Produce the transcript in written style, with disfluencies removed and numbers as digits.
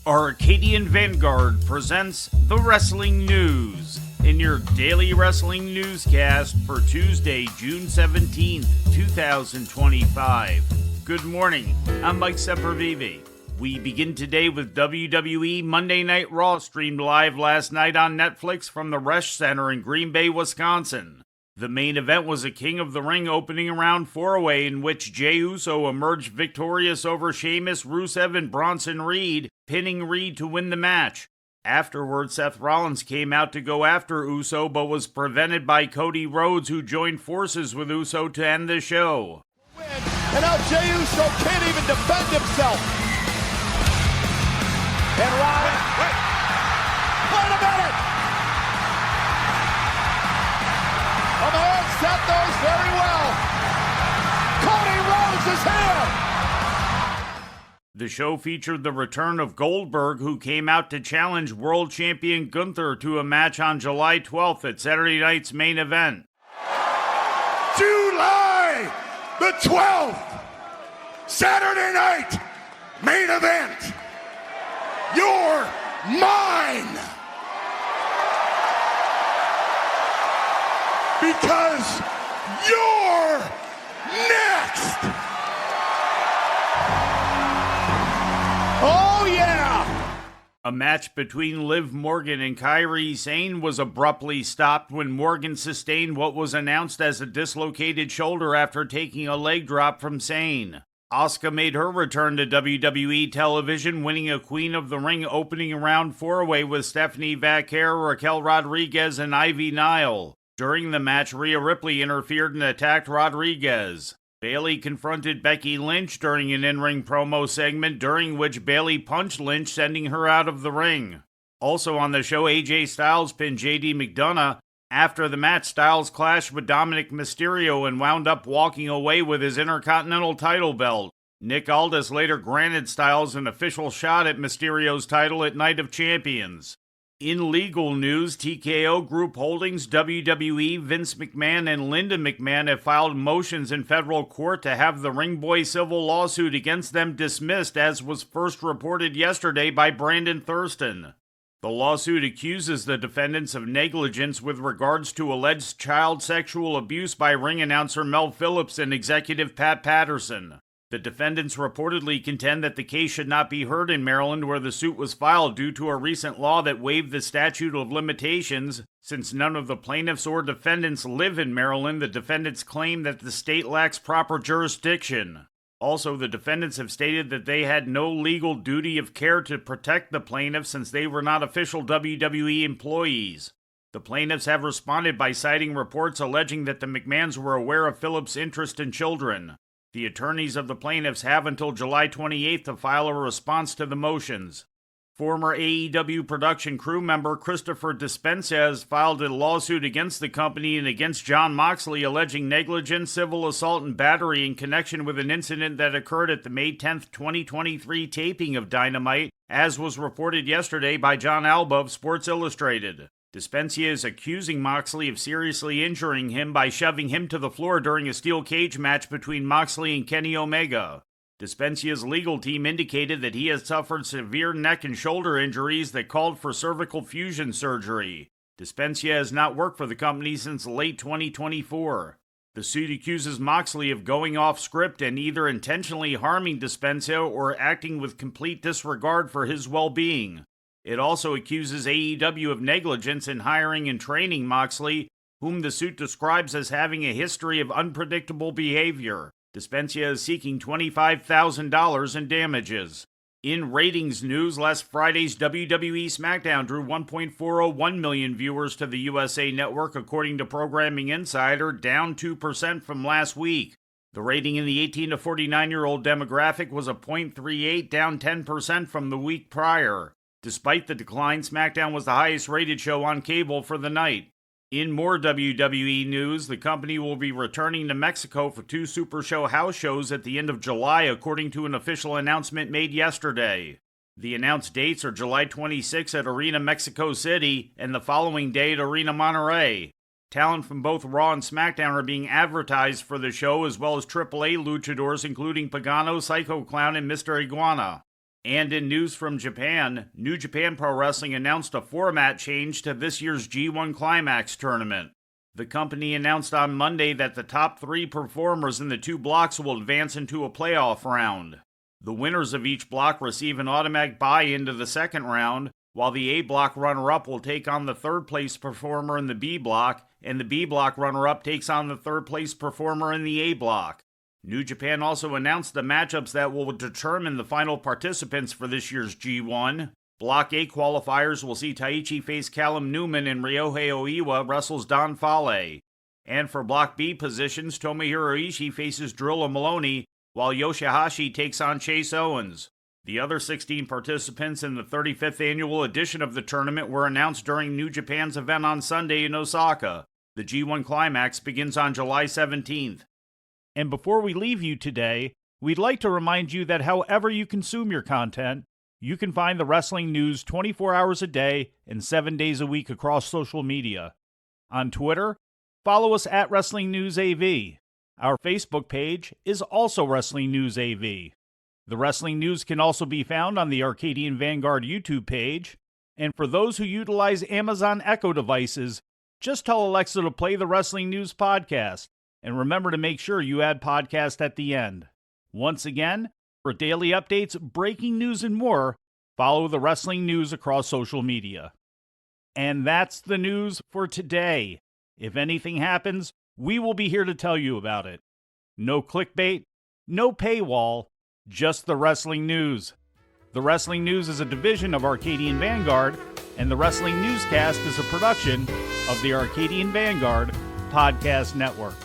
Arcadian Vanguard presents the Wrestling News in your daily wrestling newscast for Tuesday, June 17th, 2025. Good morning, I'm Mike Sempervive. We begin today with WWE Monday Night Raw, streamed live last night on Netflix from the Resch Center in Green Bay, Wisconsin. The main event was a King of the Ring opening round four-way in which Jey Uso emerged victorious over Sheamus, Rusev, and Bronson Reed, pinning Reed to win the match. Afterward, Seth Rollins came out to go after Uso, but was prevented by Cody Rhodes, who joined forces with Uso to end the show. And now Jey Uso can't even defend himself. And Rollins... Wait a minute! A man Seth knows very well. Cody Rhodes is here! The show featured the return of Goldberg, who came out to challenge World Champion Gunther to a match on July 12th at Saturday night's main event. July the 12th, Saturday night main event. You're mine. Because you're next! Oh, yeah! A match between Liv Morgan and Kairi Sane was abruptly stopped when Morgan sustained what was announced as a dislocated shoulder after taking a leg drop from Sane. Asuka made her return to WWE television, winning a Queen of the Ring opening round four-way with Stephanie Vaquer, Raquel Rodriguez, and Ivy Nile. During the match, Rhea Ripley interfered and attacked Rodriguez. Bayley confronted Becky Lynch during an in-ring promo segment, during which Bayley punched Lynch, sending her out of the ring. Also on the show, AJ Styles pinned JD McDonough. After the match, Styles clashed with Dominic Mysterio and wound up walking away with his Intercontinental title belt. Nick Aldis later granted Styles an official shot at Mysterio's title at Night of Champions. In legal news, TKO Group Holdings, WWE, Vince McMahon, and Linda McMahon have filed motions in federal court to have the Ring Boy civil lawsuit against them dismissed, as was first reported yesterday by Brandon Thurston. The lawsuit accuses the defendants of negligence with regards to alleged child sexual abuse by ring announcer Mel Phillips and executive Pat Patterson. The defendants reportedly contend that the case should not be heard in Maryland, where the suit was filed, due to a recent law that waived the statute of limitations. Since none of the plaintiffs or defendants live in Maryland, the defendants claim that the state lacks proper jurisdiction. Also, the defendants have stated that they had no legal duty of care to protect the plaintiffs since they were not official WWE employees. The plaintiffs have responded by citing reports alleging that the McMahons were aware of Phillips' interest in children. The attorneys of the plaintiffs have until July 28th to file a response to the motions. Former AEW production crew member Christopher Despensa has filed a lawsuit against the company and against Jon Moxley, alleging negligence, civil assault, and battery in connection with an incident that occurred at the May 10, 2023 taping of Dynamite, as was reported yesterday by John Alba of Sports Illustrated. Despensa is accusing Moxley of seriously injuring him by shoving him to the floor during a steel cage match between Moxley and Kenny Omega. Despensa's legal team indicated that he has suffered severe neck and shoulder injuries that called for cervical fusion surgery. Despensa has not worked for the company since late 2024. The suit accuses Moxley of going off script and either intentionally harming Despensa or acting with complete disregard for his well-being. It also accuses AEW of negligence in hiring and training Moxley, whom the suit describes as having a history of unpredictable behavior. Despensa is seeking $25,000 in damages. In ratings news, last Friday's WWE SmackDown drew 1.401 million viewers to the USA Network, according to Programming Insider, down 2% from last week. The rating in the 18 to 49-year-old demographic was a .38, down 10% from the week prior. Despite the decline, SmackDown was the highest-rated show on cable for the night. In more WWE news, the company will be returning to Mexico for 2 Super Show house shows at the end of July, according to an official announcement made yesterday. The announced dates are July 26 at Arena Mexico City and the following day at Arena Monterrey. Talent from both Raw and SmackDown are being advertised for the show, as well as AAA luchadors including Pagano, Psycho Clown, and Mr. Iguana. And in news from Japan, New Japan Pro Wrestling announced a format change to this year's G1 Climax tournament. The company announced on Monday that the top 3 performers in the 2 blocks will advance into a playoff round. The winners of each block receive an automatic bye into the second round, while the A block runner-up will take on the 3rd place performer in the B block, and the B block runner-up takes on the 3rd place performer in the A block. New Japan also announced the matchups that will determine the final participants for this year's G1. Block A qualifiers will see Taichi face Callum Newman and Ryohei Oiwa wrestles Don Fale. And for Block B positions, Tomohiro Ishii faces Drilla Maloney, while Yoshihashi takes on Chase Owens. The other 16 participants in the 35th annual edition of the tournament were announced during New Japan's event on Sunday in Osaka. The G1 Climax begins on July 17th. And before we leave you today, we'd like to remind you that however you consume your content, you can find the wrestling news 24 hours a day and 7 days a week across social media. On Twitter, follow us at Wrestling News AV. Our Facebook page is also Wrestling News AV. The Wrestling News can also be found on the Arcadian Vanguard YouTube page. And for those who utilize Amazon Echo devices, just tell Alexa to play the Wrestling News podcast. And remember to make sure you add podcast at the end. Once again, for daily updates, breaking news, and more, follow the Wrestling News across social media. And that's the news for today. If anything happens, we will be here to tell you about it. No clickbait, no paywall, just the Wrestling News. The Wrestling News is a division of Arcadian Vanguard, and the Wrestling Newscast is a production of the Arcadian Vanguard Podcast Network.